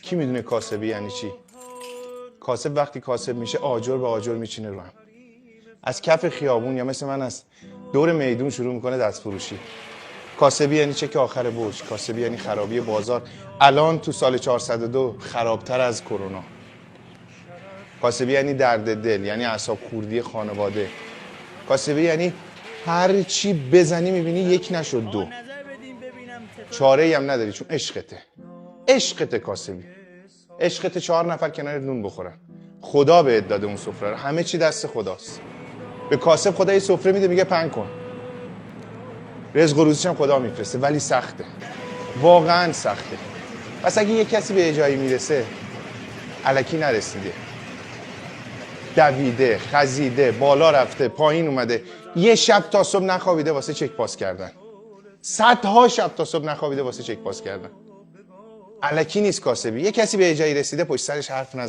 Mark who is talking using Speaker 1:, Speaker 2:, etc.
Speaker 1: کی میدونه کاسبی یعنی چی؟ کاسب وقتی کاسب میشه آجر به آجر میچینه رو هم. از کف خیابون یا مثل من از دور میدون شروع میکنه دست فروشی. کاسبی یعنی چک آخر برج، کاسبی یعنی خرابی بازار. الان تو سال 402 خرابتر از کرونا. کاسبی یعنی درد دل، یعنی اعصاب خوردی خانواده. کاسبی یعنی هر چی بزنی میبینی یک نشد دو. چاره ای هم نداری چون عشقته. عشقته کاسبی. عشقته 4 نفر کنار نون بخورن. خدا بهت داده اون سفره رو، همه چی دست خداست. به کاسب خدا یه سفره میده میگه پنگ کن. رزق و روزیش هم خدا میفرسته، ولی سخته. واقعا سخته. پس اگه یه کسی به جایی میرسه الکی نرسیده، دویده، خزیده، بالا رفته، پایین اومده، یه شب تا صبح نخوابیده واسه چک پاس کردن، صدها شب تا صبح نخوابیده واسه چک پاس کردن. الکی نیست کاسبی. یه کسی به جایی رسیده پشت سرش حرف نزنه.